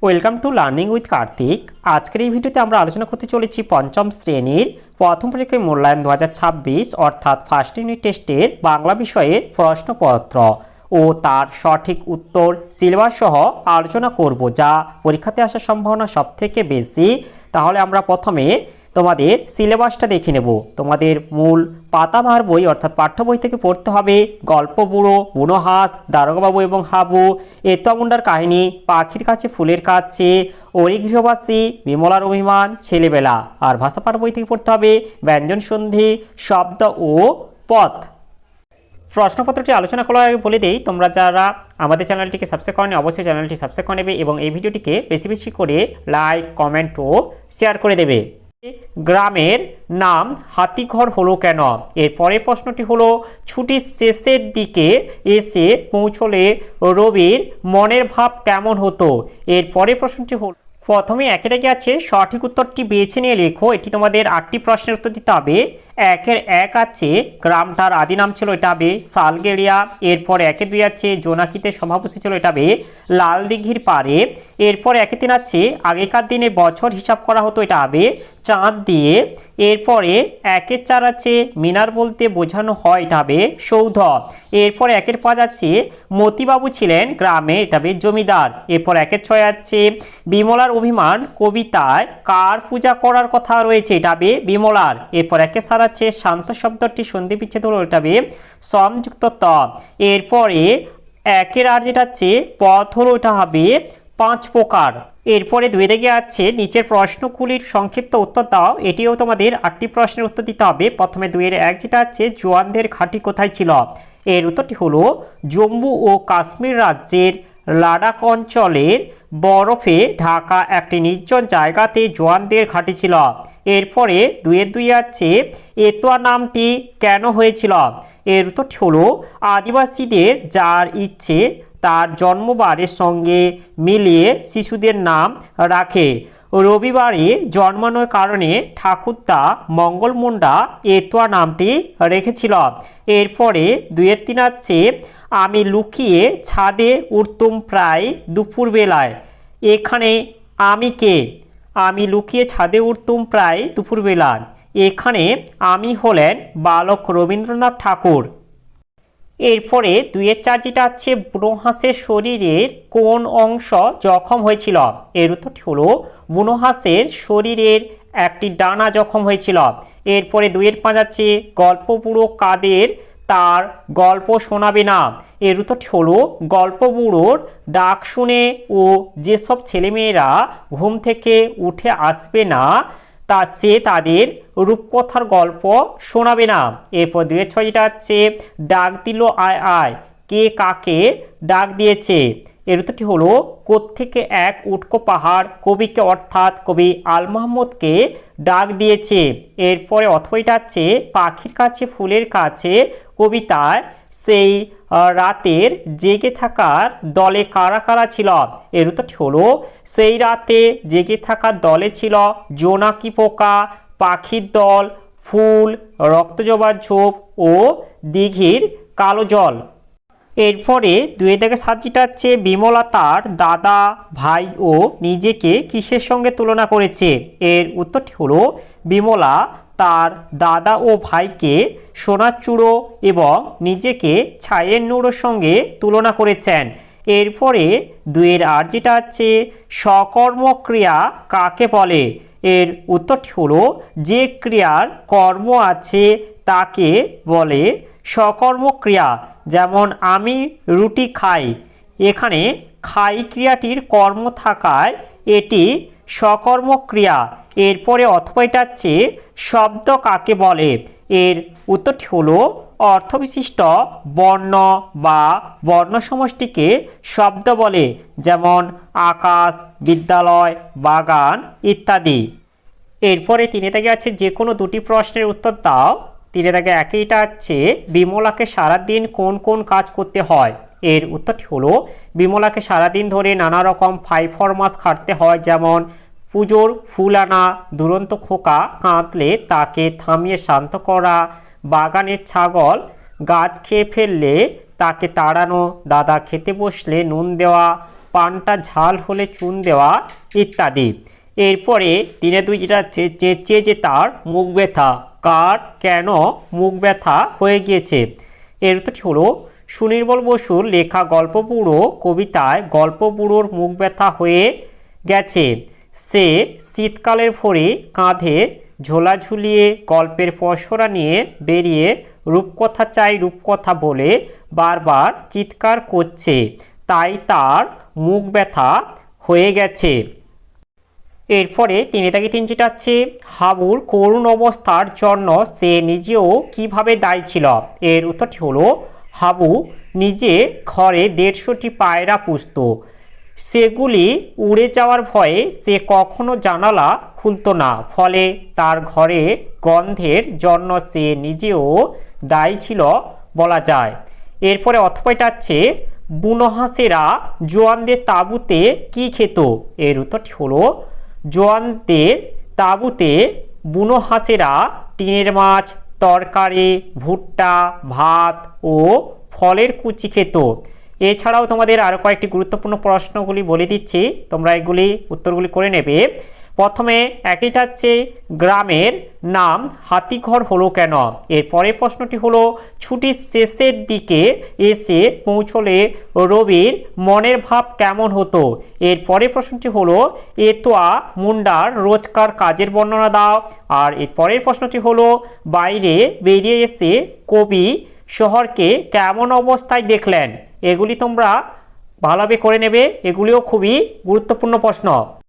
Welcome to learning with Kartik. আজকের এই ভিডিওতে আমরা আলোচনা করতে চলেছি পঞ্চম শ্রেণীর প্রথম পরীক্ষায় মূল্যায়ন 2026 অর্থাৎ ফার্স্ট ইউনিট টেস্টের বাংলা বিষয়ের প্রশ্নপত্র ও তার সঠিক উত্তর সিলেবাস সহ আলোচনা করব, যা পরীক্ষাতে আসার সম্ভাবনা সবথেকে বেশি। তাহলে আমরা প্রথমে তোমাদের সিলেবাসটা দেখে নেব। তোমাদের মূল পাতাভার বই অর্থাৎ পাঠ্য বই থেকে পড়তে হবে গল্প বুড়ো, বুনো হাঁস, দারোগাবাবু এবং হাবু, এতমুন্ডার কাহিনী, পাখির কাছে ফুলের কাছে, ওরি গৃহবাসী, বিমলার অভিমান, ছেলেবেলা। আর ভাষা পাঠ বই থেকে পড়তে হবে ব্যঞ্জন সন্ধি, শব্দ ও পথ। প্রশ্নপত্রটি আলোচনা করার আগে বলে দেই, তোমরা যারা আমাদের চ্যানেলটিকে সাবস্ক্রাইব করনি অবশ্যই চ্যানেলটি সাবস্ক্রাইব করে নেবে এবং এই ভিডিওটিকে বেশি বেশি করে লাইক, কমেন্ট ও শেয়ার করে দেবে। গ্রামের নাম হাতিঘর হলো কেন? এর পরের প্রশ্নটি হলো ছুটির শেষের দিকে এসে পৌঁছলে রবির মনের ভাব কেমন হতো? এর পরের প্রশ্নটি হলো, প্রথমে একের আগে আছে সঠিক উত্তরটি বেছে নিয়ে লেখো। এটি তোমাদের 8টি প্রশ্নের উত্তর দিতে হবে। একের এক আছে গ্রামটার আদি নাম ছিল, এটা হবে সালগেরিয়া। এরপর একের দুই আছে জোনাকিতে সভাপতি ছিল, এটা হবে লাল দিঘির পাড়ে। এরপর একে তিন আছে আগেকার দিনে বছর হিসাব করা হতো, এটা হবে চাঁদ দিয়ে। এরপরে একের চার আছে মিনার বলতে বোঝানো হয়, এটা হবে সৌধ। এরপর একের পাঁচ আছে মতিবাবু ছিলেন গ্রামে, এটা হবে জমিদার। এরপর একের ছয় আছে বিমলার অভিমান কবিতায় কার পূজা করার কথা রয়েছে, এটা হবে বিমলার। এরপর একের সাত আছে শান্ত শব্দটি সন্ধি বিচ্ছেদ হলো, এটা হবে সমযুক্ত ত। এরপরে একের আর যেটা আছে পথ হলো, এটা হবে 5 প্রকার। এরপরে দুই দিকে আছে নিচের প্রশ্নগুলির সংক্ষিপ্ত উত্তর দাও। এটিও তোমাদের 8টি প্রশ্নের উত্তর দিতে হবে। প্রথমে দুইয়ের এক যেটা আছে জোয়ানদের ঘাঁটি কোথায় ছিল? এর উত্তরটি হলো জম্মু ও কাশ্মীর রাজ্যের লাদাখ অঞ্চলের বরফে ঢাকা একটি নির্জন জায়গাতে জোয়ানদের ঘাঁটি ছিল। এরপরে দুইয়ের দুই আছে এতোয়া নামটি কেন হয়েছিল? এর উত্তরটি হলো আদিবাসীদের যার ইচ্ছে তার জন্মবারের সঙ্গে মিলিয়ে শিশুদের নাম রাখে। রবিবারে জন্মানোর কারণে ঠাকুরদা মঙ্গল মুন্ডা এতোয়া নামটি রেখেছিল। এরপরে দুইয়ের তিন আছে আমি লুকিয়ে ছাদে উঠতুম প্রায় দুপুরবেলায়। এখানে আমি কে? আমি লুকিয়ে ছাদে উঠতুম প্রায় দুপুরবেলায়। এখানে আমি হলেন বালক রবীন্দ্রনাথ ঠাকুর। এরপরে দুইয়ের চার যেটা আছে বুনো হাঁসের শরীরের কোন অংশ জখম হয়েছিল? এর উত্তরটি হলো বুনো হাঁসের শরীরের একটি ডানা জখম হয়েছিল। এরপরে দুইয়ের পাঁচ আছে গল্প বুড়ো কাদের তার গল্প শোনাবে না? এর উত্তরটি হলো গল্প বুড়োর ডাক শুনে ও যেসব ছেলেমেয়েরা ঘুম থেকে উঠে আসবে না সে তাদের রূপকথার গল্প শোনাবে না। এরপর দুয়ের ছয় যেটা হচ্ছে ডাক দিল আয় আয়, কে কাকে ডাক দিয়েছে? এর উত্তরটি হলো কোত্থেকে এক উটকো পাহাড় কবিকে অর্থাৎ কবি আল মাহমুদকে ডাক দিয়েছে। এরপরে অথবাটা হচ্ছে পাখির কাছে ফুলের কাছে কবিতায় সেই রাতের জেগে থাকার দলে কারা কারা ছিল? এর উত্তরটি হলো সেই রাতে জেগে থাকার দলে ছিল জোনাকি পোকা, পাখির দল, ফুল, রক্তজবার ঝোপ ও দিঘির কালো জল। এরপরে দুই থেকে সাত যেটা হচ্ছে বিমলা তার দাদা, ভাই ও নিজেকে কিসের সঙ্গে তুলনা করেছে? এর উত্তরটি হলো বিমলা তার দাদা ও ভাইকে সোনার চূড়ো এবং নিজেকে ছায়ের নূরের সঙ্গে তুলনা করেছেন। এরপরে দুইয়ের আর যেটা আছে সকর্মক্রিয়া কাকে বলে? এর উত্তরটি হলো যে ক্রিয়ার কর্ম আছে তাকে বলে সকর্মক্রিয়া। যেমন আমি রুটি খাই, এখানে খাই ক্রিয়াটির কর্ম থাকায় এটি সকর্মক্রিয়া। এরপরে অথবা এটা হচ্ছে শব্দ কাকে বলে? এর উত্তরটি হলো অর্থবিশিষ্ট বর্ণ বা বর্ণ সমষ্টিকে শব্দ বলে, যেমন আকাশ, বিদ্যালয়, বাগান ইত্যাদি। এরপরে তিনে থেকে আছে যে কোনো দুটি প্রশ্নের উত্তর দাও। তিনে থেকে একইটা আছে বিমলাকে সারাদিন কোন কোন কাজ করতে হয়? এর উত্তরটি হলো বিমলাকে সারাদিন ধরে নানা রকম ফাইফরমাস খাটতে হয়, যেমন পুজোর ফুল আনা, দুরন্ত খোকা কাঁদলে তাকে থামিয়ে শান্ত করা, বাগানের ছাগল গাছ খেয়ে ফেললে তাকে তাড়ানো, দাদা খেতে বসলে নুন দেওয়া, পানটা ঝাল হলে চুন দেওয়া ইত্যাদি। এরপরে 3-2 যেটা হচ্ছে চেঁচিয়ে যে তার মুখ ব্যথা, কার কেন মুখ ব্যথা হয়ে গিয়েছে? এর উত্তরটি হলো সুনির্মল বসুর লেখা গল্পবুড়ো কবিতায় গল্পবুড়োর মুখ ব্যথা হয়ে গেছে। সে শীতকালের ভোরে কাঁধে ঝোলা ঝুলিয়ে গল্পের পসরা নিয়ে বেরিয়ে রূপকথা চাই রূপকথা বলে বারবার চিৎকার করছে, তাই তার মুখ ব্যথা হয়ে গেছে। এরপরে 3-3 যেটা আছে হাবুর করুণ অবস্থার জন্য সে নিজেও কিভাবে দায়ী ছিল? এর উত্তরটি হলো হাবু নিজে ঘরে 150টি পায়রা পুষত। সেগুলি উড়ে যাওয়ার ভয়ে সে কখনো জানালা খুলতো না, ফলে তার ঘরে গন্ধের জন্য সে নিজেও দায়ী ছিল বলা যায়। এরপরে অথবাটা আছে বুনো হাঁসেরা জোয়ানদের তাঁবুতে কি খেত? এর উত্তরটি হলো জোয়ানদের তাঁবুতে বুনো হাঁসেরা টিনের মাছ, তরকারি, ভুট্টা, ভাত ও ফলের কুচি খেত। এছাড়াও তোমাদের আরও কয়েকটি গুরুত্বপূর্ণ প্রশ্নগুলি বলে দিচ্ছি, তোমরা এগুলি উত্তরগুলি করে নেবে। প্রথমে একইটা হচ্ছে গ্রামের নাম হাতিঘর হলো কেন? এর পরের প্রশ্নটি হলো ছুটির শেষের দিকে এসে পৌঁছলে রবির মনের ভাব কেমন হতো? এর পরের প্রশ্নটি হলো এতোয়া মুন্ডার রোজকার কাজের বর্ণনা দাও। আর এর পরের প্রশ্নটি হলো বাইরে বেরিয়ে এসে কবি শহরকে কেমন অবস্থায় দেখলেন? এগুলি তোমরা ভালোভাবে করে নেবে, এগুলিও খুবই গুরুত্বপূর্ণ প্রশ্ন।